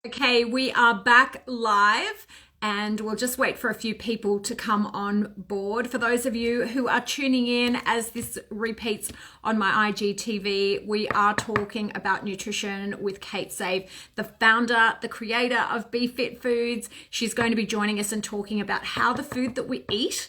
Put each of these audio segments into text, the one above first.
Okay, we are back live and we'll just wait for a few people to come on board. For those of you who are tuning in as this repeats on my IGTV, we are talking about nutrition with Kate Save, the founder, the creator of Be Fit Foods. She's going to be joining us and talking about how the food that we eat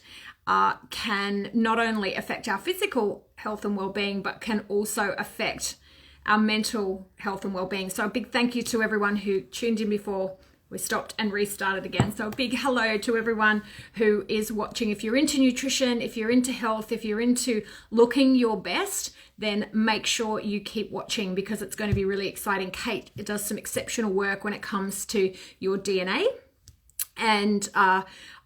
can not only affect our physical health and well-being, but can also affect our mental health and well-being. So a big thank you to everyone who tuned in before we stopped and restarted again. So a big hello to everyone who is watching. If you're into nutrition, if you're into health, if you're into looking your best, then make sure you keep watching because it's going to be really exciting. Kate does some exceptional work when it comes to your DNA. And I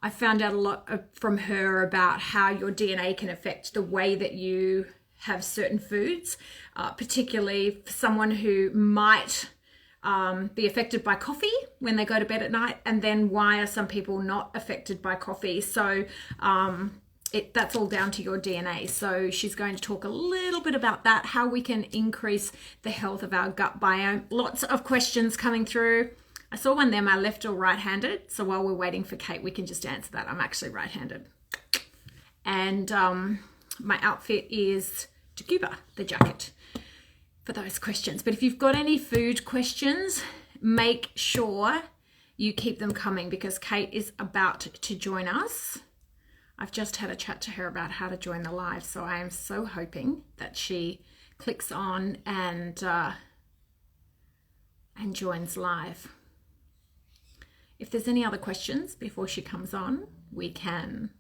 found out a lot from her about how your DNA can affect the way that you have certain foods, particularly for someone who might be affected by coffee when they go to bed at night, and then why are some people not affected by coffee. So that's all down to your DNA. So she's going to talk a little bit about that, how we can increase the health of our gut biome. Lots of questions coming through. I saw one there, am I left or right-handed? So while we're waiting for Kate, we can just answer that. I'm actually right-handed. And my outfit is Jacuba, the jacket, for those questions. But if you've got any food questions, make sure you keep them coming because Kate is about to join us. I've just had a chat to her about how to join the live, so I am so hoping that she clicks on and joins live. If there's any other questions before she comes on, we can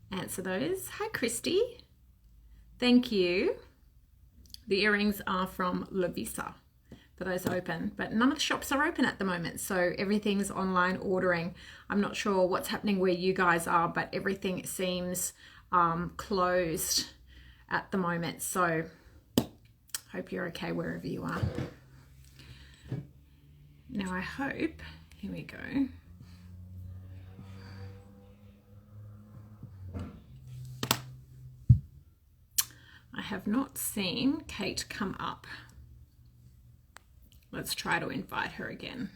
answer those. Hi, Christy. Thank you. The earrings are from Lavisa for those open, but none of the shops are open at the moment, so everything's online ordering. I'm not sure what's happening where you guys are, but everything seems closed at the moment, so hope you're okay wherever you are. Now I hope, here we go. I have not seen Kate come up. Let's try to invite her again.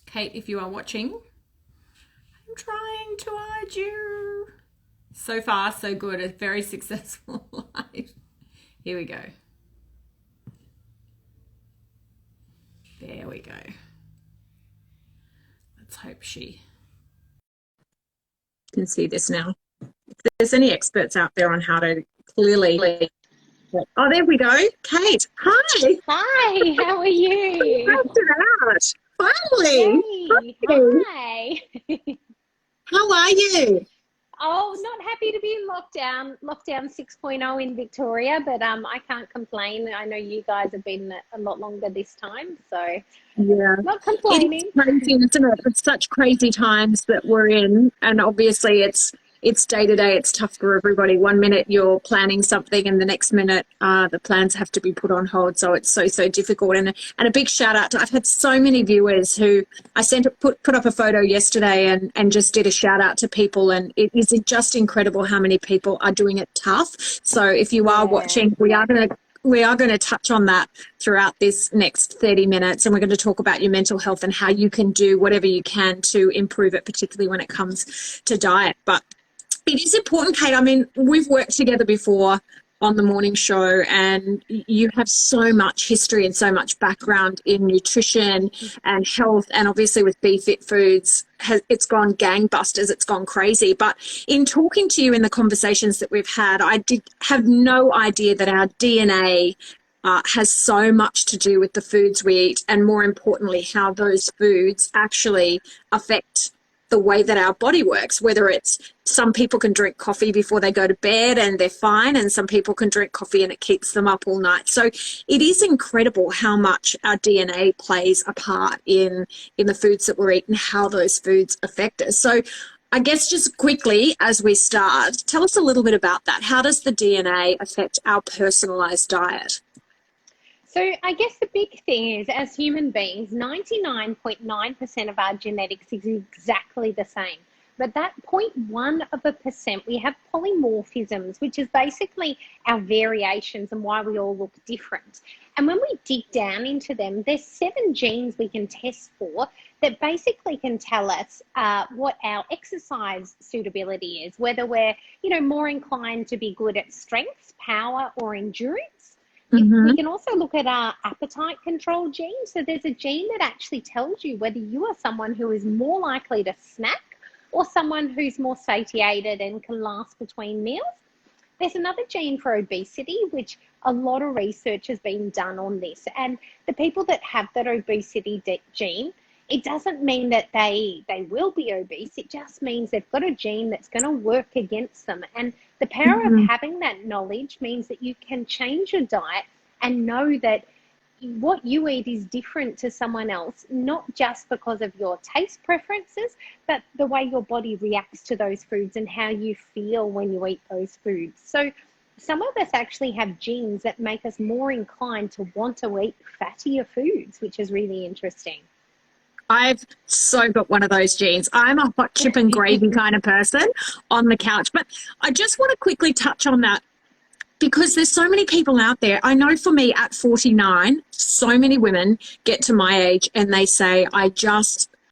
Kate, if you are watching, I'm trying to add you. So far, so good. A very successful live. Here we go. There we go. Let's hope she can see this now. If there's any experts out there on how to clearly... Oh, there we go. Kate, hi. Hi, how are you? Worked it out. Finally. Hey, hi. How are you? Oh, not happy to be in lockdown 6.0 in Victoria, but I can't complain. I know you guys have been a lot longer this time, so Yeah. not complaining. It's crazy, isn't it? It's such crazy times that we're in, and obviously it's day to day. It's tough for everybody. One minute you're planning something, and the next minute the plans have to be put on hold. So it's so difficult. And a big shout out to, I've had so many viewers who I put up a photo yesterday and just did a shout out to people, and it is just incredible how many people are doing it tough. So if you are watching, we are going to touch on that throughout this next 30 minutes, and we're going to talk about your mental health and how you can do whatever you can to improve it, particularly when it comes to diet. But it is important, Kate. I mean, we've worked together before on the morning show, and you have so much history and so much background in nutrition and health, and obviously with Be Fit Foods, it's gone gangbusters, it's gone crazy. But in talking to you in the conversations that we've had, I did have no idea that our DNA has so much to do with the foods we eat, and more importantly, how those foods actually affect the way that our body works, whether it's some people can drink coffee before they go to bed and they're fine, and some people can drink coffee and it keeps them up all night. So it is incredible how much our DNA plays a part in the foods that we're eating, how those foods affect us. So I guess just quickly as we start, tell us a little bit about that. How does the DNA affect our personalized diet? So I guess the big thing is, as human beings, 99.9% of our genetics is exactly the same. but that 0.1%, we have polymorphisms, which is basically our variations and why we all look different. And when we dig down into them, there's 7 genes we can test for that basically can tell us what our exercise suitability is, whether we're, more inclined to be good at strength, power, or endurance. We can also look at our appetite control gene. So there's a gene that actually tells you whether you are someone who is more likely to snack or someone who's more satiated and can last between meals. There's another gene for obesity, which a lot of research has been done on this. And the people that have that obesity gene, it doesn't mean that they will be obese. It just means they've got a gene that's going to work against them. And the power of having that knowledge means that you can change your diet and know that what you eat is different to someone else, not just because of your taste preferences, but the way your body reacts to those foods and how you feel when you eat those foods. So some of us actually have genes that make us more inclined to want to eat fattier foods, which is really interesting. I've so got one of those genes. I'm a hot chip and gravy kind of person on the couch. But I just want to quickly touch on that because there's so many people out there. I know for me at 49, so many women get to my age and they say, I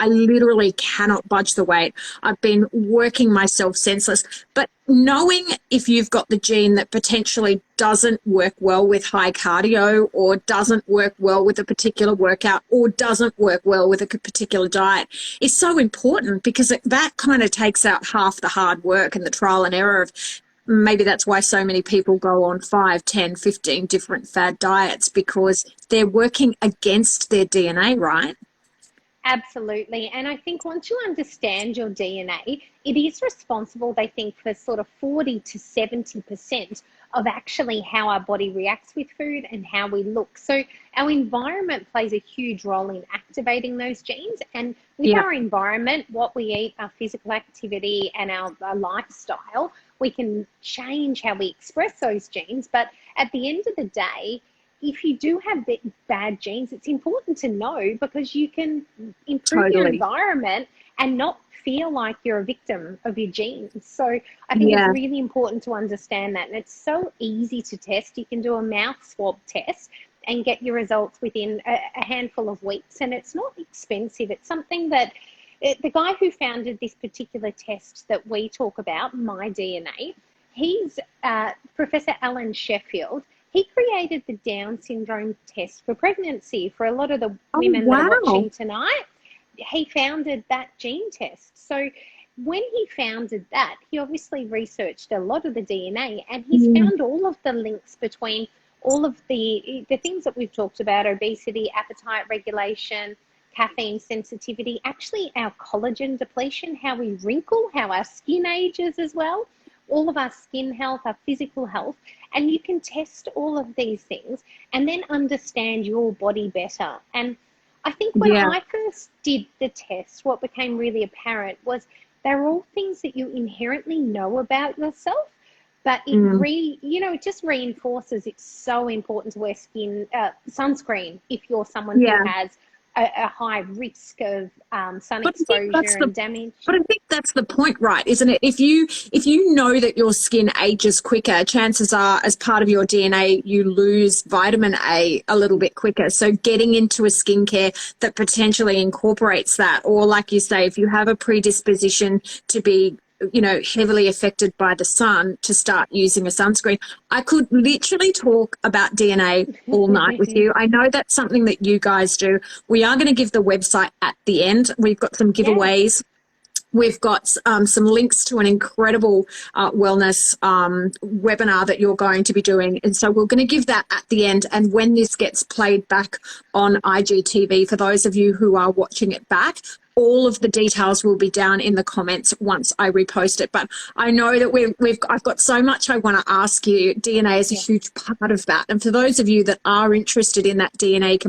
literally cannot budge the weight. I've been working myself senseless. But knowing if you've got the gene that potentially doesn't work well with high cardio or doesn't work well with a particular workout or doesn't work well with a particular diet is so important, because that kind of takes out half the hard work and the trial and error of maybe that's why so many people go on 5, 10, 15 different fad diets, because they're working against their DNA, right? Absolutely. And I think once you understand your DNA, it is responsible, they think, for sort of 40 to 70% of actually how our body reacts with food and how we look. So our environment plays a huge role in activating those genes. And with our environment, what we eat, our physical activity and our lifestyle, we can change how we express those genes. But at the end of the day, if you do have bad genes, it's important to know, because you can improve your environment and not feel like you're a victim of your genes. So I think it's really important to understand that. And it's so easy to test. You can do a mouth swab test and get your results within a handful of weeks. And it's not expensive. It's something that the guy who founded this particular test that we talk about, My DNA, he's Professor Alan Sheffield. He created the Down syndrome test for pregnancy for a lot of the women that are watching tonight. He founded that gene test. So when he founded that, he obviously researched a lot of the DNA, and he's found all of the links between all of the things that we've talked about: obesity, appetite regulation, caffeine sensitivity, actually our collagen depletion, how we wrinkle, how our skin ages as well, all of our skin health, our physical health. And you can test all of these things and then understand your body better. And I think when I first did the test, what became really apparent was they're all things that you inherently know about yourself, but it it just reinforces it's so important to wear sunscreen if you're someone who has a high risk of sun exposure and damage. But I think that's the point, right? Isn't it? If you know that your skin ages quicker, chances are, as part of your DNA, you lose vitamin A a little bit quicker. So getting into a skincare that potentially incorporates that, or like you say, if you have a predisposition to be heavily affected by the sun, to start using a sunscreen. I could literally talk about DNA all night with you. I know that's something that you guys do. We are going to give the website at the end. We've got some giveaways. We've got some links to an incredible wellness webinar that you're going to be doing. And so we're going to give that at the end. And when this gets played back on IGTV, for those of you who are watching it back, all of the details will be down in the comments once I repost it. But I know that I've got so much I want to ask you. DNA is a huge part of that. And for those of you that are interested in that DNA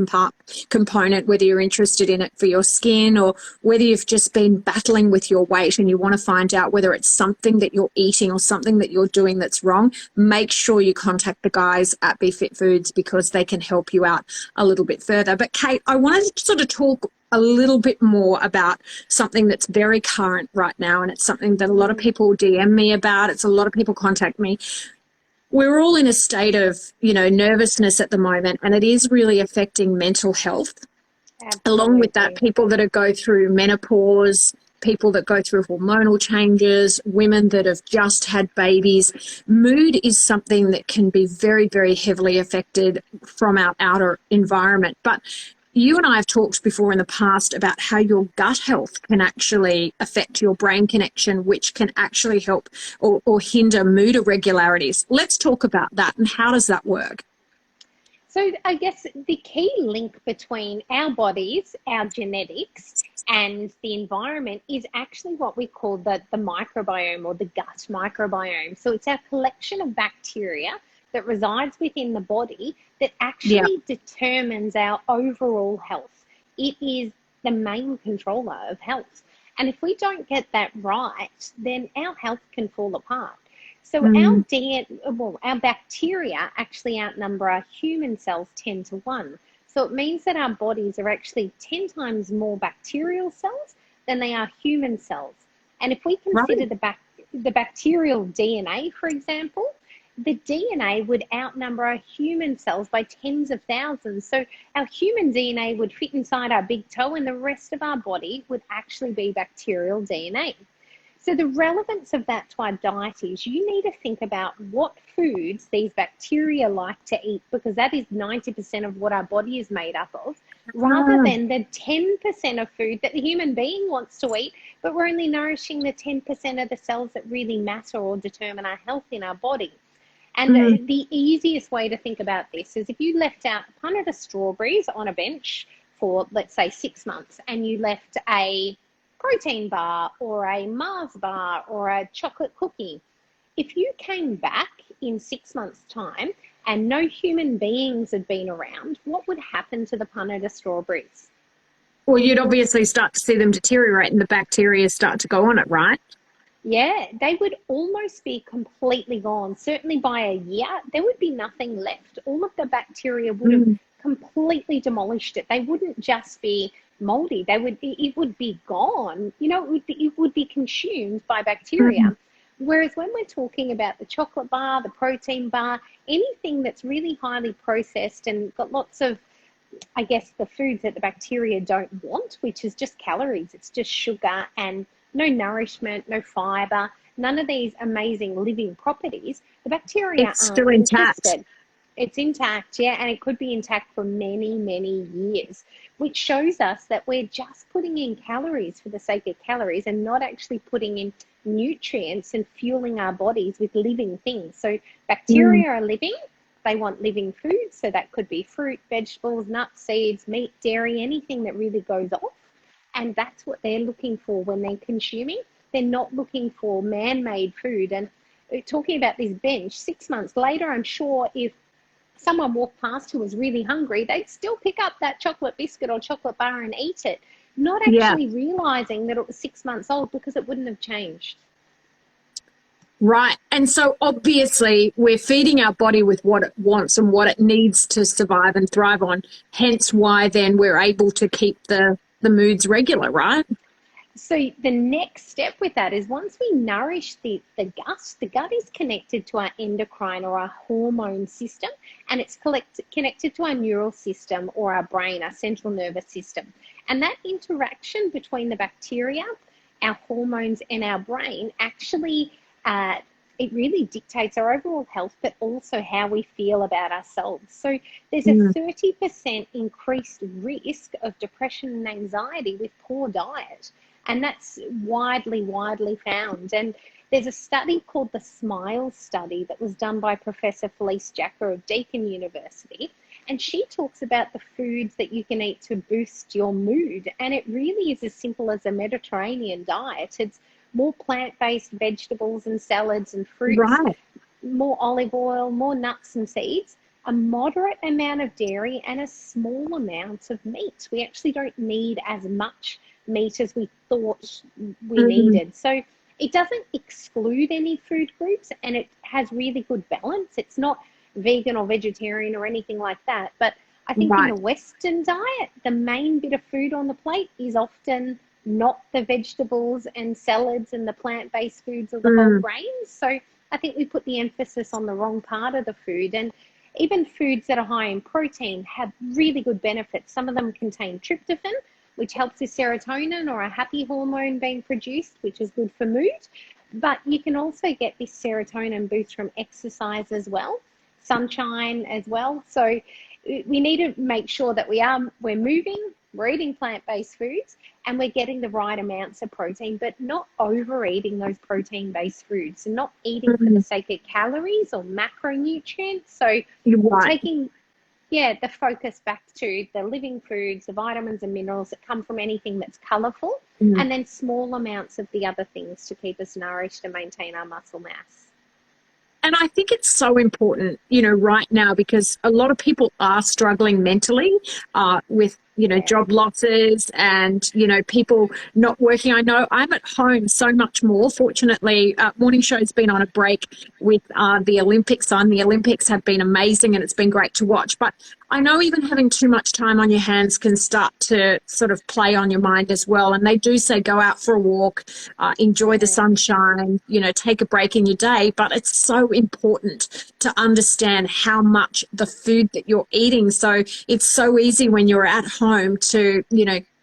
component, whether you're interested in it for your skin or whether you've just been battling with your weight and you want to find out whether it's something that you're eating or something that you're doing that's wrong, make sure you contact the guys at BeFit Foods, because they can help you out a little bit further. But Kate, I wanted to sort of talk a little bit more about something that's very current right now, and it's something that a lot of people DM me about. It's a lot of people contact me. We're all in a state of, nervousness at the moment, and it is really affecting mental health. Along with that, Absolutely. people that go through menopause, people that go through hormonal changes, women that have just had babies. Mood is something that can be very, very heavily affected from our outer environment. But you and I have talked before in the past about how your gut health can actually affect your brain connection, which can actually help or hinder mood irregularities. Let's talk about that, and how does that work? So I guess the key link between our bodies, our genetics, and the environment is actually what we call the microbiome, or the gut microbiome. So it's our collection of bacteria that resides within the body that Yeah. actually determines our overall health. It is the main controller of health. And if we don't get that right, then our health can fall apart. So our bacteria actually outnumber our human cells 10 to 1. So it means that our bodies are actually 10 times more bacterial cells than they are human cells. And if we consider Right. the bacterial DNA, for example, the DNA would outnumber our human cells by tens of thousands. So our human DNA would fit inside our big toe, and the rest of our body would actually be bacterial DNA. So the relevance of that to our diet is you need to think about what foods these bacteria like to eat, because that is 90% of what our body is made up of, rather Ah, than the 10% of food that the human being wants to eat, but we're only nourishing the 10% of the cells that really matter or determine our health in our body. And mm, the easiest way to think about this is if you left out a punnet of strawberries on a bench for, let's say, 6 months, and you left a protein bar or a Mars bar or a chocolate cookie, if you came back in 6 months' time and no human beings had been around, what would happen to the punnet of strawberries? well, you'd obviously start to see them deteriorate and the bacteria start to go on it, right? Yeah, they would almost be completely gone. Certainly by a year, there would be nothing left. All of the bacteria would have Mm, completely demolished it. They wouldn't just be moldy. It would be gone. It would be consumed by mm, bacteria. Whereas when we're talking about the chocolate bar, the protein bar, anything that's really highly processed and got lots of, I guess, the foods that the bacteria don't want, which is just calories. It's just sugar and no nourishment, no fiber, none of these amazing living properties. The bacteria it's aren't still intact. interested. It's intact, yeah, and it could be intact for many, many years, which shows us that we're just putting in calories for the sake of calories and not actually putting in nutrients and fueling our bodies with living things. So Mm, bacteria are living, they want living food, so that could be fruit, vegetables, nuts, seeds, meat, dairy, anything that really goes off. And that's what they're looking for when they're consuming. They're not looking for man-made food. And talking about this bench, 6 months later, I'm sure if someone walked past who was really hungry, they'd still pick up that chocolate biscuit or chocolate bar and eat it, not yeah, actually realizing that it was 6 months old, because it wouldn't have changed. right. And so obviously we're feeding our body with what it wants and what it needs to survive and thrive on. Hence why then we're able to keep the moods regular, right? So the next step with that is once we nourish the gut is connected to our endocrine or our hormone system, and it's connected to our neural system or our brain, our central nervous system. And that interaction between the bacteria, our hormones, and our brain actually, it really dictates our overall health, but also how we feel about ourselves. So there's a Mm, 30% increased risk of depression and anxiety with poor diet. And that's widely found. And there's a study called the SMILE study that was done by Professor Felice Jacker of Deakin University. And she talks about the foods that you can eat to boost your mood. And it really is as simple as a Mediterranean diet. It's more plant-based vegetables and salads and fruits, right. more olive oil, more nuts and seeds, a moderate amount of dairy, and a small amount of meat. We actually don't need as much meat as we thought we Mm, needed. So it doesn't exclude any food groups, and it has really good balance. It's not vegan or vegetarian or anything like that, but I think in Right. the Western diet, the main bit of food on the plate is often not the vegetables and salads and the plant-based foods or the whole Mm. grains. So I think we put the emphasis on the wrong part of the food. And even foods that are high in protein have really good benefits. Some of them contain tryptophan, which helps with serotonin or a happy hormone being produced, which is good for mood. But you can also get this serotonin boost from exercise as well, sunshine as well. So we need to make sure that we're moving, we're eating plant-based foods, and we're getting the right amounts of protein, but not overeating those protein-based foods and not eating for the sake of calories or macronutrients. So You're right. taking the focus back to the living foods, the vitamins and minerals that come from anything that's colourful, and then small amounts of the other things to keep us nourished and maintain our muscle mass. And I think it's so important, right now, because a lot of people are struggling mentally with, job losses and, people not working. I know I'm at home so much more. Fortunately, Morning Show's been on a break with the Olympics on. The Olympics have been amazing and it's been great to watch. But I know even having too much time on your hands can start to sort of play on your mind as well. And they do say go out for a walk, enjoy the sunshine, take a break in your day. But it's so important to understand how much the food that you're eating. So it's so easy when you're at home to,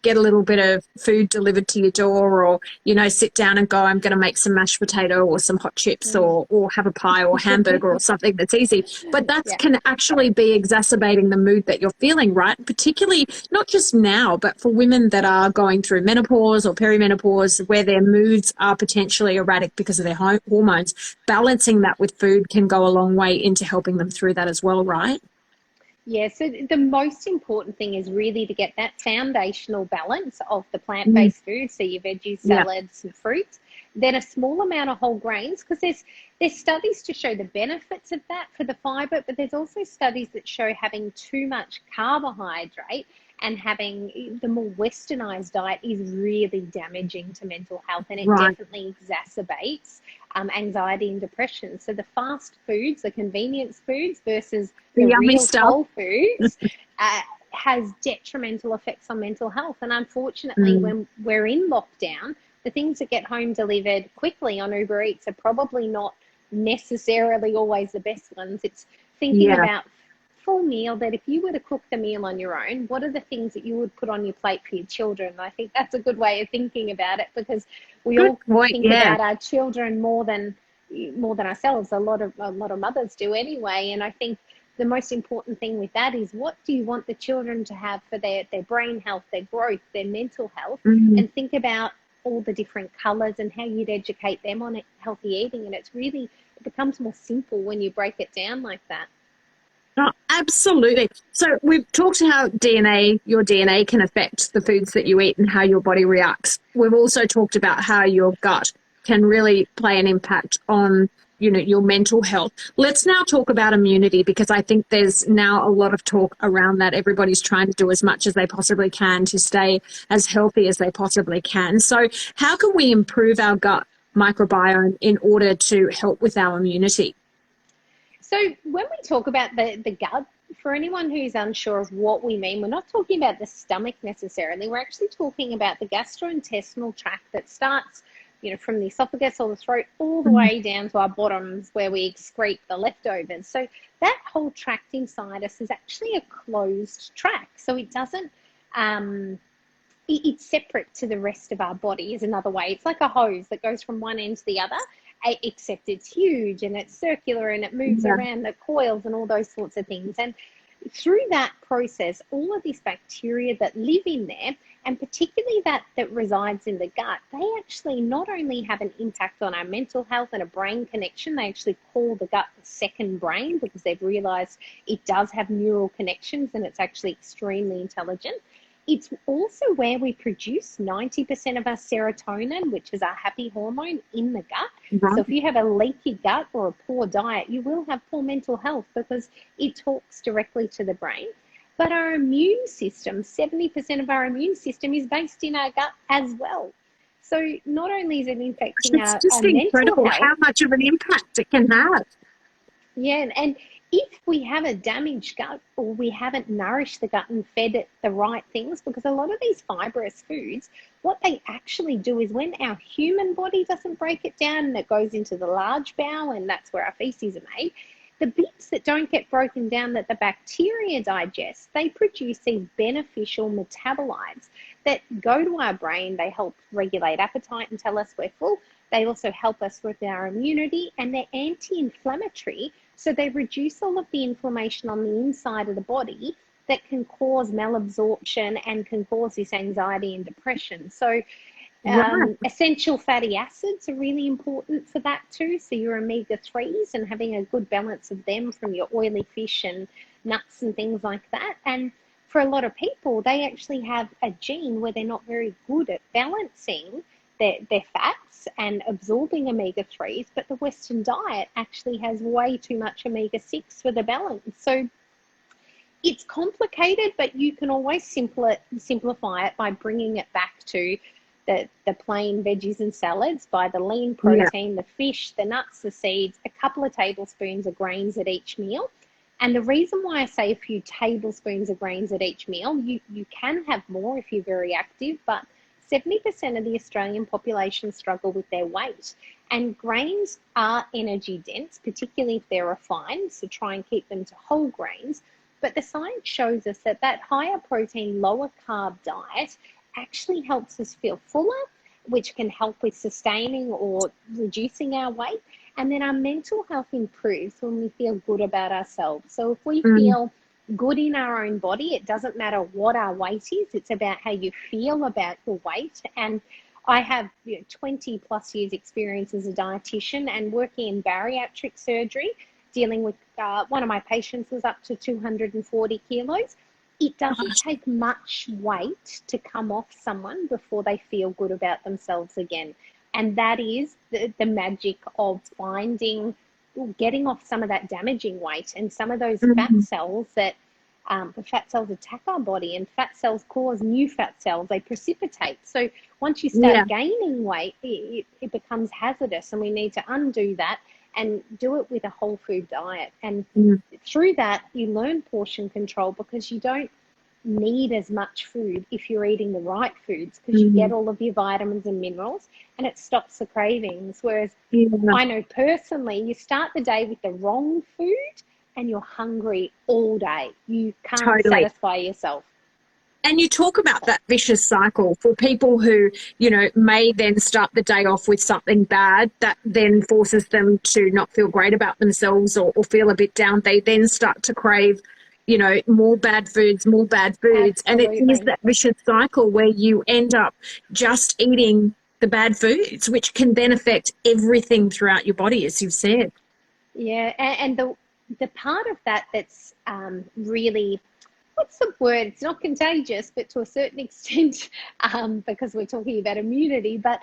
get a little bit of food delivered to your door or, sit down and go, I'm going to make some mashed potato or some hot chips or have a pie or hamburger or something that's easy. But that can actually be exacerbating the mood that you're feeling, right? Particularly not just now, but for women that are going through menopause or perimenopause where their moods are potentially erratic because of their hormones. Balancing that with food can go a long way into helping them through that as well, right? Yeah, so the most important thing is really to get that foundational balance of the plant-based foods, so your veggies, salads, and fruits, then a small amount of whole grains, because there's studies to show the benefits of that for the fiber, but there's also studies that show having too much carbohydrate and having the more westernized diet is really damaging to mental health, and it definitely exacerbates anxiety and depression. So the fast foods, the convenience foods versus the real whole foods has detrimental effects on mental health. And unfortunately, when we're in lockdown, the things that get home delivered quickly on Uber Eats are probably not necessarily always the best ones. It's thinking about full meal, that if you were to cook the meal on your own, what are the things that you would put on your plate for your children? I think that's a good way of thinking about it, because we all think about our children more than ourselves. A lot of mothers do anyway. And I think the most important thing with that is, what do you want the children to have for their brain health, their growth, their mental health, and think about all the different colors and how you'd educate them on healthy eating. And it becomes more simple when you break it down like that. Oh, absolutely. So we've talked how your DNA can affect the foods that you eat and how your body reacts. We've also talked about how your gut can really play an impact on, your mental health. Let's now talk about immunity, because I think there's now a lot of talk around that. Everybody's trying to do as much as they possibly can to stay as healthy as they possibly can. So how can we improve our gut microbiome in order to help with our immunity? So when we talk about the gut, for anyone who's unsure of what we mean, we're not talking about the stomach necessarily. We're actually talking about the gastrointestinal tract that starts, from the esophagus or the throat all the way down to our bottoms where we excrete the leftovers. So that whole tract inside us is actually a closed tract. So it doesn't, it's separate to the rest of our body is another way. It's like a hose that goes from one end to the other, except it's huge and it's circular and it moves around the coils and all those sorts of things. And through that process, all of this bacteria that live in there, and particularly that resides in the gut, they actually not only have an impact on our mental health and a brain connection, they actually call the gut the second brain, because they've realized it does have neural connections and it's actually extremely intelligent. It's also where we produce 90% of our serotonin, which is our happy hormone, in the gut. So if you have a leaky gut or a poor diet, you will have poor mental health, because it talks directly to the brain. But our immune system, 70% of our immune system is based in our gut as well. So not only is it affecting our mental health. It's just incredible how much of an impact it can have. Yeah, and if we have a damaged gut or we haven't nourished the gut and fed it the right things, because a lot of these fibrous foods, what they actually do is when our human body doesn't break it down and it goes into the large bowel, and that's where our feces are made, the bits that don't get broken down that the bacteria digest, they produce these beneficial metabolites that go to our brain. They help regulate appetite and tell us we're full. They also help us with our immunity, and they're anti-inflammatory. So they reduce all of the inflammation on the inside of the body that can cause malabsorption and can cause this anxiety and depression. So essential fatty acids are really important for that too. So your omega-3s and having a good balance of them from your oily fish and nuts and things like that. And for a lot of people, they actually have a gene where they're not very good at balancing their fats and absorbing omega-3s, but the Western diet actually has way too much omega-6 for the balance. So it's complicated, but you can always simplify it by bringing it back to the plain veggies and salads, by the lean protein, the fish, the nuts, the seeds, a couple of tablespoons of grains at each meal. And the reason why I say a few tablespoons of grains at each meal, you can have more if you're very active, but 70% of the Australian population struggle with their weight. And grains are energy dense, particularly if they're refined, so try and keep them to whole grains. But the science shows us that higher protein, lower carb diet actually helps us feel fuller, which can help with sustaining or reducing our weight. And then our mental health improves when we feel good about ourselves. So if we feel good in our own body, it doesn't matter what our weight is, it's about how you feel about your weight. And I have 20 plus years experience as a dietitian and working in bariatric surgery, dealing with one of my patients was up to 240 kilos. It doesn't take much weight to come off someone before they feel good about themselves again. And that is the magic of getting off some of that damaging weight and some of those fat cells that the fat cells attack our body, and fat cells cause new fat cells. They precipitate. So once you start gaining weight, it becomes hazardous, and we need to undo that and do it with a whole food diet. And through that, you learn portion control, because you don't need as much food if you're eating the right foods, because you get all of your vitamins and minerals, and it stops the cravings. Whereas I know personally, you start the day with the wrong food and you're hungry all day. You can't satisfy yourself. And you talk about that vicious cycle for people who, may then start the day off with something bad that then forces them to not feel great about themselves or feel a bit down. They then start to crave, more bad foods. Absolutely. And it is that vicious cycle where you end up just eating the bad foods, which can then affect everything throughout your body, as you've said. Yeah, and the part of that that's really, what's the word? It's not contagious, but to a certain extent, because we're talking about immunity. But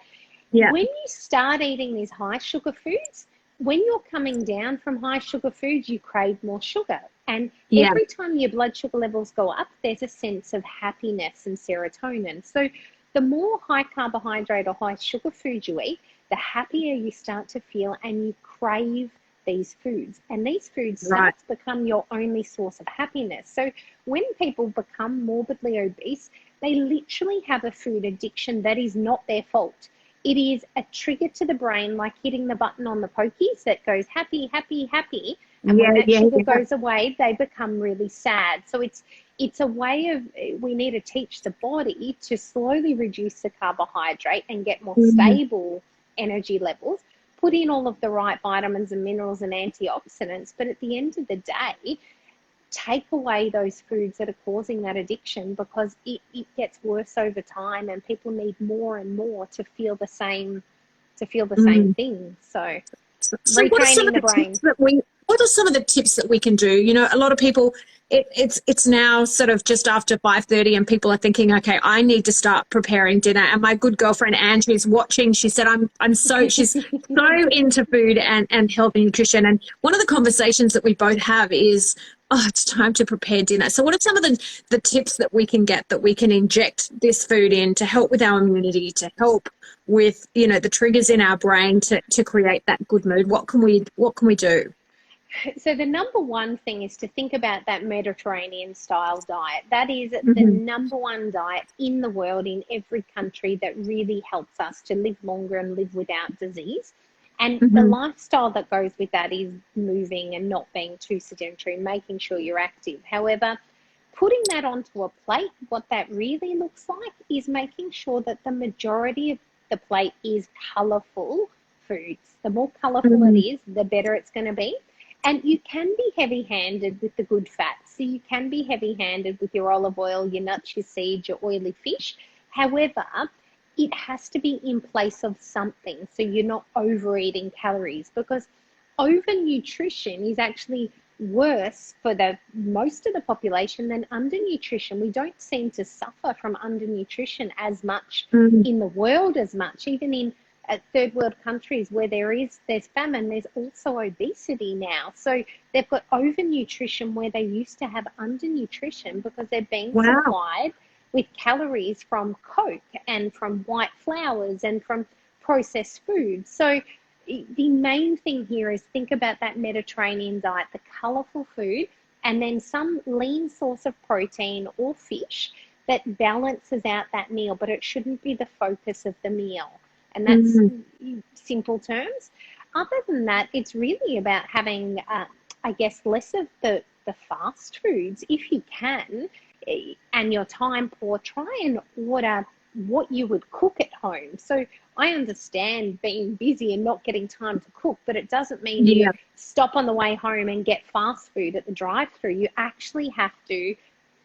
when you start eating these high sugar foods, when you're coming down from high sugar foods, you crave more sugar. And every time your blood sugar levels go up, there's a sense of happiness and serotonin. So the more high carbohydrate or high sugar food you eat, the happier you start to feel, and you crave these foods. And these foods start to become your only source of happiness. So when people become morbidly obese, they literally have a food addiction that is not their fault. It is a trigger to the brain, like hitting the button on the pokies that goes happy, happy, happy. And when that sugar goes away, they become really sad. So it's a way of, we need to teach the body to slowly reduce the carbohydrate and get more stable energy levels, put in all of the right vitamins and minerals and antioxidants. But at the end of the day, take away those foods that are causing that addiction, because it gets worse over time, and people need more and more to feel the same thing. So retraining the brain. What are some of the tips that we can do? A lot of people, it's now sort of just after 5:30, and people are thinking, okay, I need to start preparing dinner. And my good girlfriend Angie is watching. She said, she's so into food and health and nutrition. And one of the conversations that we both have is, it's time to prepare dinner. So what are some of the tips that we can get, that we can inject this food in to help with our immunity, to help with, the triggers in our brain to create that good mood? What can we do? So the number one thing is to think about that Mediterranean style diet. That is the number one diet in the world, in every country, that really helps us to live longer and live without disease. And the lifestyle that goes with that is moving and not being too sedentary, making sure you're active. However, putting that onto a plate, what that really looks like is making sure that the majority of the plate is colourful foods. The more colourful it is, the better it's going to be. And you can be heavy-handed with the good fats. So you can be heavy-handed with your olive oil, your nuts, your seeds, your oily fish. However, it has to be in place of something, so you're not overeating calories, because overnutrition is actually worse for the most of the population than undernutrition. We don't seem to suffer from undernutrition as much in the world as much, even in third world countries where there's famine, there's also obesity now. So they've got overnutrition where they used to have undernutrition because they're being supplied with calories from Coke and from white flours and from processed foods. So the main thing here is think about that Mediterranean diet, the colourful food, and then some lean source of protein or fish that balances out that meal, but it shouldn't be the focus of the meal. And that's simple terms. Other than that, it's really about having, I guess, less of the fast foods. If you can, and your time poor, try and order what you would cook at home. So I understand being busy and not getting time to cook, but it doesn't mean you stop on the way home and get fast food at the drive-thru. You actually have to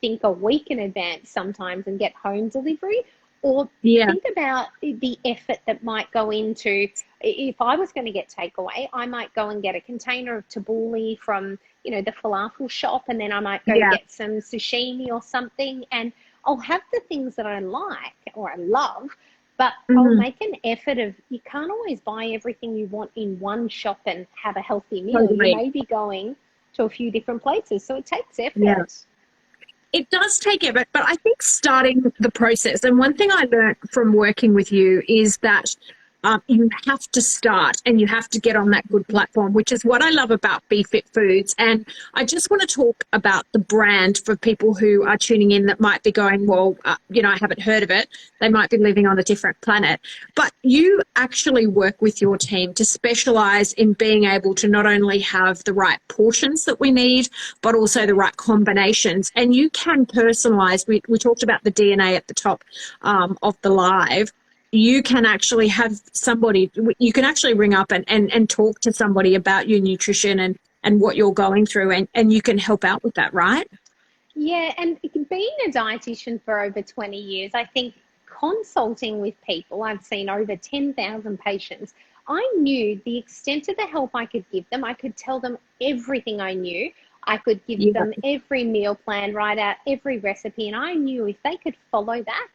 think a week in advance sometimes and get home delivery. Or think about the effort that might go into, if I was going to get takeaway, I might go and get a container of tabbouleh from, the falafel shop, and then I might go get some sashimi or something, and I'll have the things that I like or I love, but I'll make an effort of, you can't always buy everything you want in one shop and have a healthy meal. You may be going to a few different places, so it takes effort. Yeah. It does take effort, but I think starting the process, and one thing I learned from working with you is that you have to start and you have to get on that good platform, which is what I love about Be Fit Foods. And I just want to talk about the brand for people who are tuning in that might be going, well, I haven't heard of it. They might be living on a different planet. But you actually work with your team to specialize in being able to not only have the right portions that we need, but also the right combinations. And you can personalize. We talked about the DNA at the top of the live. You can actually have somebody, you can actually ring up and talk to somebody about your nutrition and what you're going through, and you can help out with that, right? Yeah, and being a dietitian for over 20 years, I think consulting with people, I've seen over 10,000 patients. I knew the extent of the help I could give them. I could tell them everything I knew. I could give them every meal plan, write out every recipe, and I knew if they could follow that,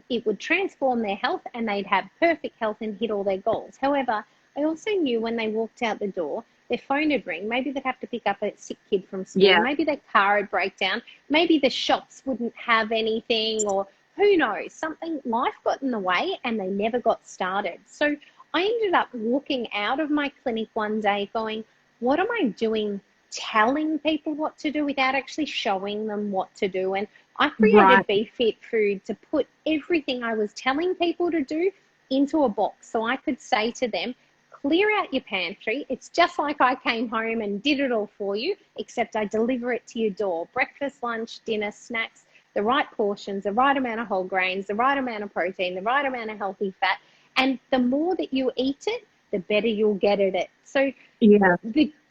it would transform their health and they'd have perfect health and hit all their goals. However, I also knew when they walked out the door, their phone would ring. Maybe they'd have to pick up a sick kid from school. Yeah. Maybe their car would break down. Maybe the shops wouldn't have anything, or who knows, life got in the way and they never got started. So I ended up walking out of my clinic one day going, what am I doing telling people what to do without actually showing them what to do? And I created Be Fit Food to put everything I was telling people to do into a box, so I could say to them, clear out your pantry. It's just like I came home and did it all for you, except I deliver it to your door. Breakfast, lunch, dinner, snacks, the right portions, the right amount of whole grains, the right amount of protein, the right amount of healthy fat. And the more that you eat it, the better you'll get at it. So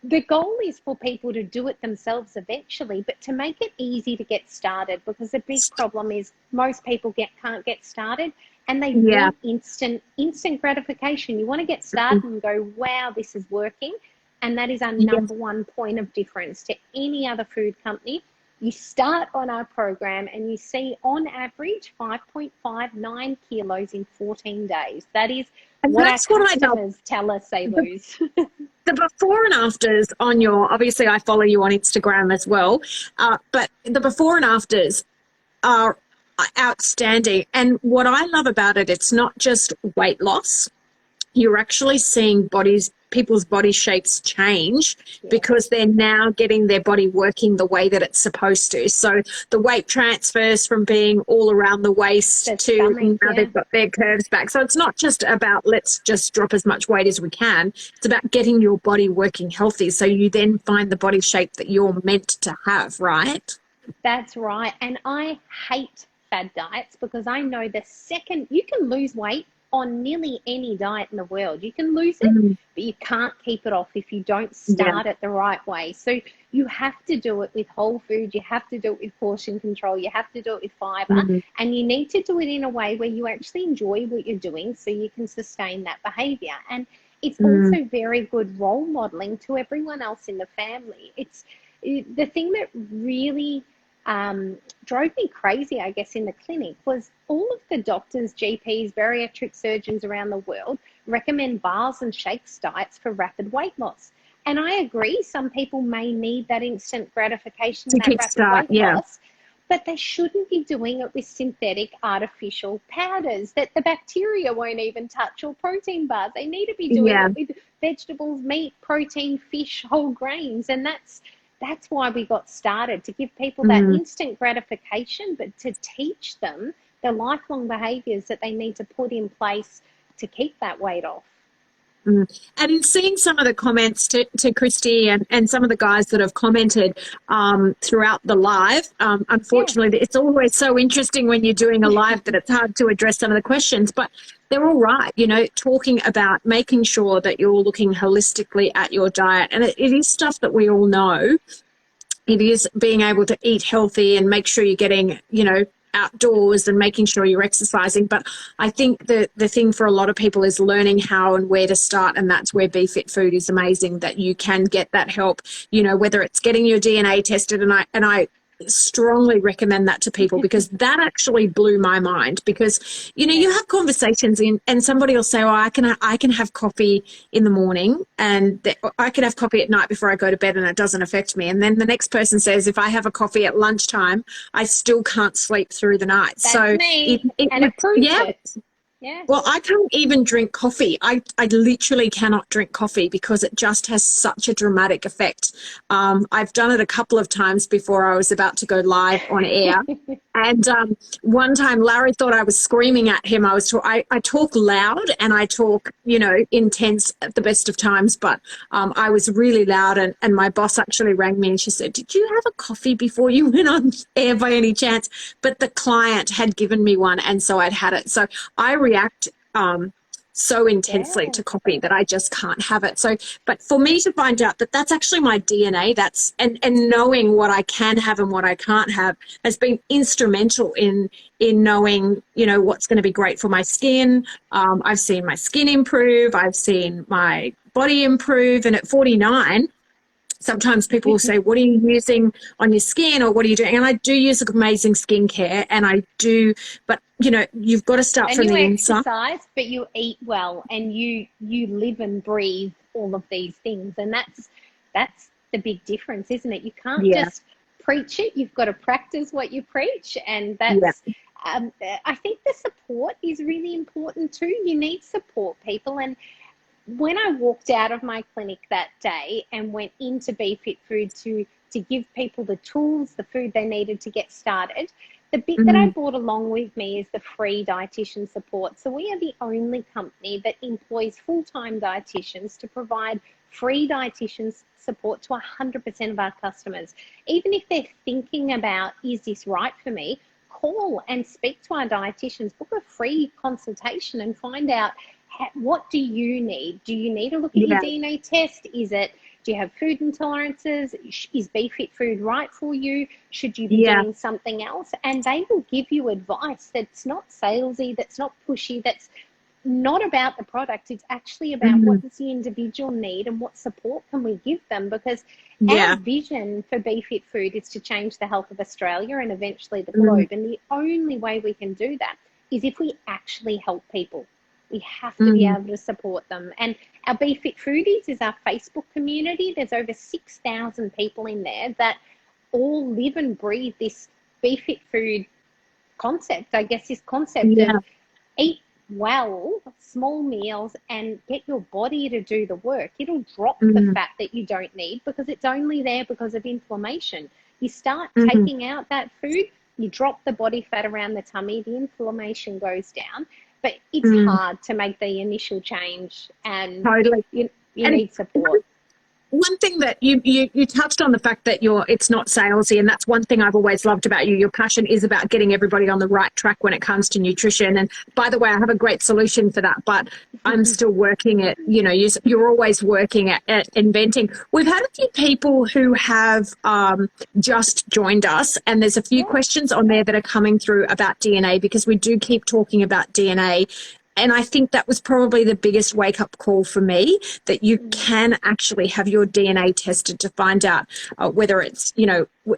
the goal is for people to do it themselves eventually, but to make it easy to get started, because the big problem is most people can't get started, and they want instant gratification. You want to get started and go, wow, this is working. And that is our number one point of difference to any other food company. You start on our program and you see on average 5.59 kilos in 14 days. That is what our customers tell us they lose. The before and afters on obviously I follow you on Instagram as well, but the before and afters are outstanding. And what I love about it, it's not just weight loss. you're actually seeing people's body shapes change Yeah. because they're now getting their body working the way that it's supposed to. So the weight transfers from being all around the waist The to stomach, now yeah. they've got their curves back. So it's not just about let's just drop as much weight as we can. It's about getting your body working healthy so you then find the body shape that you're meant to have, right? That's right. And I hate fad diets because I know the second you can lose weight on nearly any diet in the world, you can lose it, but you can't keep it off if you don't start it the right way. So you have to do it with whole food. You have to do it with portion control. You have to do it with fiber. And you need to do it in a way where you actually enjoy what you're doing so you can sustain that behavior. And it's also very good role modeling to everyone else in the family. It's the thing that really drove me crazy, I guess, in the clinic was all of the doctors, GPs, bariatric surgeons around the world recommend bars and shakes diets for rapid weight loss. And I agree, some people may need that instant gratification, that rapid weight loss, but they shouldn't be doing it with synthetic artificial powders that the bacteria won't even touch, or protein bars. They need to be doing it with vegetables, meat, protein, fish, whole grains. And that's why we got started, to give people that instant gratification, but to teach them the lifelong behaviours that they need to put in place to keep that weight off. And in seeing some of the comments to Christy and some of the guys that have commented throughout the live, unfortunately, it's always so interesting when you're doing a live that it's hard to address some of the questions, but they're all right, you know, talking about making sure that you're looking holistically at your diet. And it is stuff that we all know. It is being able to eat healthy and make sure you're getting, you know, outdoors and making sure you're exercising. But I think the thing for a lot of people is learning how and where to start, and that's where BeFit Food is amazing, that you can get that help, you know, whether it's getting your DNA tested, and I strongly recommend that to people, because that actually blew my mind. Because, you know, you have conversations and somebody will say, oh, I can have coffee in the morning and I can have coffee at night before I go to bed and it doesn't affect me. And then the next person says, if I have a coffee at lunchtime, I still can't sleep through the night. That's me. It proves it. Yeah. Well, I can't even drink coffee. I literally cannot drink coffee because it just has such a dramatic effect. I've done it a couple of times before I was about to go live on air. And one time Larry thought I was screaming at him. I talk loud and I talk, you know, intense at the best of times, but I was really loud, and my boss actually rang me and she said, did you have a coffee before you went on air by any chance? But the client had given me one, and so I'd had it. So I react so intensely to coffee that I just can't have it. So, but for me to find out that that's actually my DNA, and knowing what I can have and what I can't have has been instrumental in knowing, you know, what's going to be great for my skin. I've seen my skin improve. I've seen my body improve. And at 49, sometimes people will say, what are you using on your skin, or what are you doing? And I do use amazing skincare, and I do, but you know, you've got to start from the inside. And you exercise, but you eat well, and you live and breathe all of these things. And that's the big difference, isn't it? You can't just preach it. You've got to practice what you preach. And that's, I think the support is really important too. You need support, people. And when I walked out of my clinic that day and went into BeFit Food to give people the tools, the food they needed to get started, the bit that I brought along with me is the free dietitian support. So we are the only company that employs full-time dietitians to provide free dietitian support to 100% of our customers. Even if they're thinking about, is this right for me? Call and speak to our dietitians, book a free consultation and find out, what do you need? Do you need to look at your DNA test? Do you have food intolerances? Is BeFit Food right for you? Should you be doing something else? And they will give you advice that's not salesy, that's not pushy, that's not about the product. It's actually about what does the individual need and what support can we give them, because our vision for BeFit Food is to change the health of Australia and eventually the globe. And the only way we can do that is if we actually help people. We have to be able to support them. And our BeFit Foodies is our Facebook community. There's over 6,000 people in there that all live and breathe this BeFit Food concept. I guess this concept of eat well, small meals, and get your body to do the work. It'll drop the fat that you don't need because it's only there because of inflammation. You start taking out that food, you drop the body fat around the tummy, the inflammation goes down. But it's hard to make the initial change, and Totally. you need support. One thing that you touched on, the fact that it's not salesy, and that's one thing I've always loved about you. Your passion is about getting everybody on the right track when it comes to nutrition. And by the way, I have a great solution for that, but I'm still working at, you're always working at inventing. We've had a few people who have just joined us, and there's a few questions on there that are coming through about DNA, because we do keep talking about DNA. And I think that was probably the biggest wake-up call for me, that you can actually have your DNA tested to find out whether it's,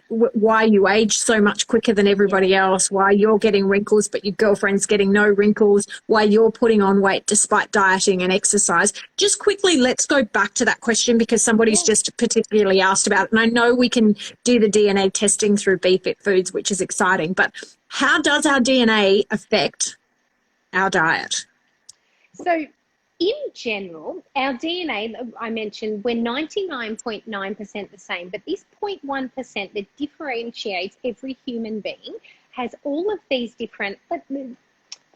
why you age so much quicker than everybody else, why you're getting wrinkles but your girlfriend's getting no wrinkles, why you're putting on weight despite dieting and exercise. Just quickly, let's go back to that question, because somebody's just particularly asked about it. And I know we can do the DNA testing through BeFit Foods, which is exciting, but how does our DNA affect our diet? So in general, our DNA, I mentioned, we're 99.9% the same, but this 0.1% that differentiates every human being has all of these different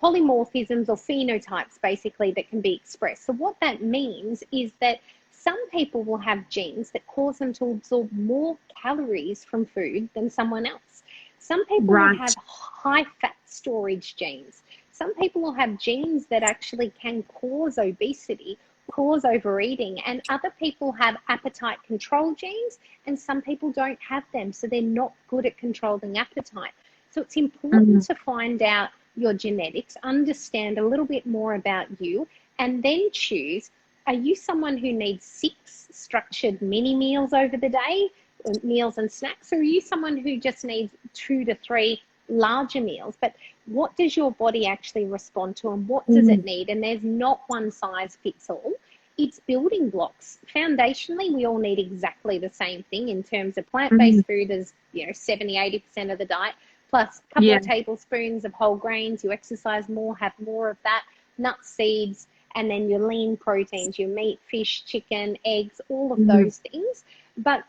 polymorphisms or phenotypes, basically, that can be expressed. So what that means is that some people will have genes that cause them to absorb more calories from food than someone else. Some people will have high fat storage genes. Some people will have genes that actually can cause obesity, cause overeating, and other people have appetite control genes, and some people don't have them, so they're not good at controlling appetite. So it's important to find out your genetics, understand a little bit more about you, and then choose, are you someone who needs 6 structured mini meals over the day, meals and snacks, or are you someone who just needs 2 to 3 larger meals? But what does your body actually respond to, and what does it need? And there's not one size fits all. It's building blocks. Foundationally, we all need exactly the same thing in terms of plant-based food as 70-80% of the diet, plus a couple of tablespoons of whole grains. You exercise more, have more of that, nuts, seeds, and then your lean proteins, your meat, fish, chicken, eggs, all of those things. But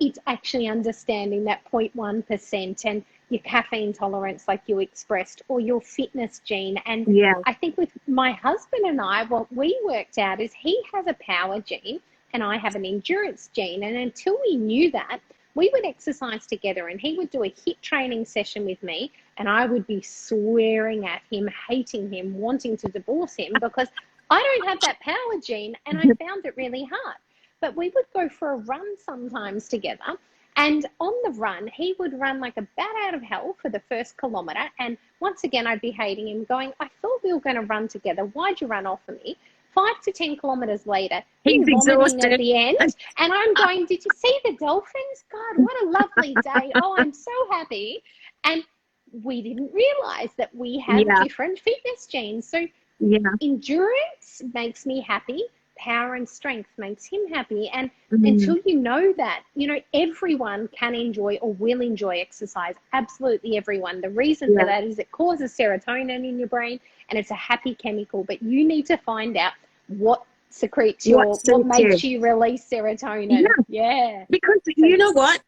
it's actually understanding that 0.1% and your caffeine tolerance, like you expressed, or your fitness gene. And I think with my husband and I, what we worked out is he has a power gene and I have an endurance gene. And until we knew that, we would exercise together, and he would do a HIIT training session with me, and I would be swearing at him, hating him, wanting to divorce him, because I don't have that power gene, and I found it really hard. But we would go for a run sometimes together. And on the run, he would run like a bat out of hell for the first kilometre. And once again, I'd be hating him, going, I thought we were going to run together. Why'd you run off of me? 5 to 10 kilometres later, he's vomiting at the end. And I'm going, did you see the dolphins? God, what a lovely day. Oh, I'm so happy. And we didn't realise that we have different fitness genes. So endurance makes me happy. Power and strength makes him happy. And until you know that, everyone can enjoy or will enjoy exercise. Absolutely everyone. The reason for that is it causes serotonin in your brain, and it's a happy chemical. But you need to find out what secretes what makes you release serotonin. Because you know what?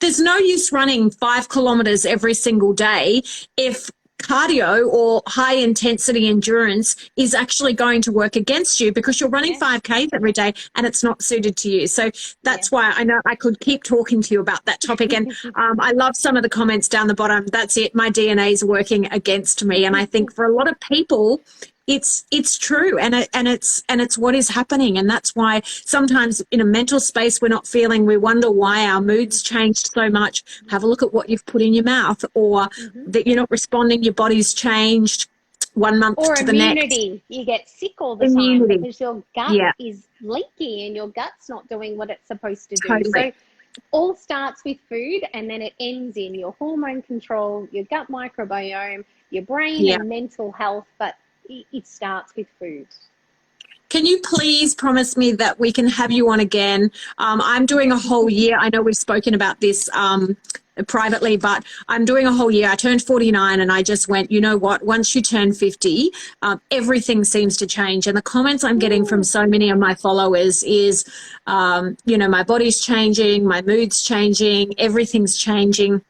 There's no use running 5 kilometres every single day if cardio or high intensity endurance is actually going to work against you, because you're running 5Ks every day and it's not suited to you. So that's why I know I could keep talking to you about that topic. And I love some of the comments down the bottom. That's it. My DNA is working against me. And I think for a lot of people, it's true, and it's what is happening. And that's why sometimes in a mental space we wonder why our moods changed so much. Have a look at what you've put in your mouth, or that you're not responding, your body's changed 1 month or to the next. Immunity. You get sick all the time because your gut is leaky and your gut's not doing what it's supposed to do. Totally. So all starts with food, and then it ends in your hormone control, your gut microbiome, your brain and mental health. But it starts with food. Can you please promise me that we can have you on again? I'm doing a whole year. I know we've spoken about this privately, but I'm doing a whole year. I turned 49 and I just went, you know what, once you turn 50, everything seems to change. And the comments I'm getting from so many of my followers is, you know, my body's changing, my mood's changing, everything's changing.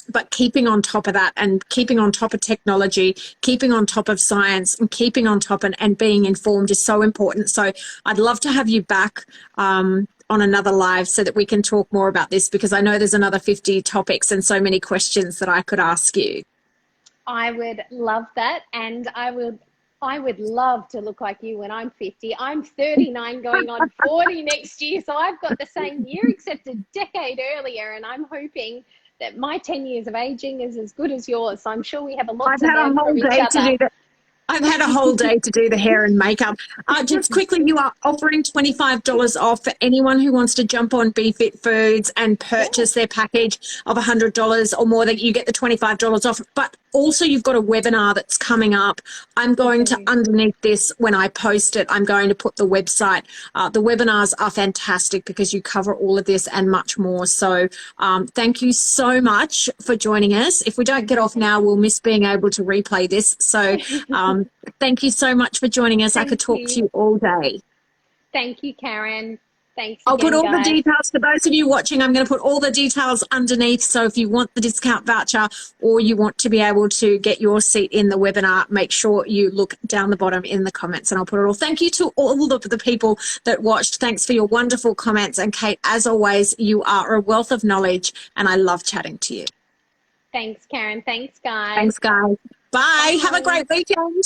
But keeping on top of that and keeping on top of technology, keeping on top of science and keeping on top and being informed is so important. So I'd love to have you back on another live so that we can talk more about this, because I know there's another 50 topics and so many questions that I could ask you. I would love that. And I would love to look like you when I'm 50. I'm 39 going on 40 next year. So I've got the same year except a decade earlier. And I'm hoping that my 10 years of aging is as good as yours. So I'm sure we have a lot to learn from each other. I've had a whole day to do the hair and makeup. Just quickly, you are offering $25 off for anyone who wants to jump on BeFit Foods and purchase their package of $100 or more, that you get the $25 off. But also you've got a webinar that's coming up. I'm going to, underneath this, when I post it, I'm going to put the website. The webinars are fantastic because you cover all of this and much more. So thank you so much for joining us. If we don't get off now, we'll miss being able to replay this. So thank you so much for joining us. I could talk to you all day. Thank you, Karen. Thanks I'll put all guys. the details for those of you watching. I'm going to put all the details underneath. So if you want the discount voucher or you want to be able to get your seat in the webinar, make sure you look down the bottom in the comments and I'll put it all. Thank you to all of the people that watched. Thanks for your wonderful comments. And Kate, as always, you are a wealth of knowledge and I love chatting to you. Thanks, Karen. Thanks, guys. Thanks, guys. Bye. Have a great weekend.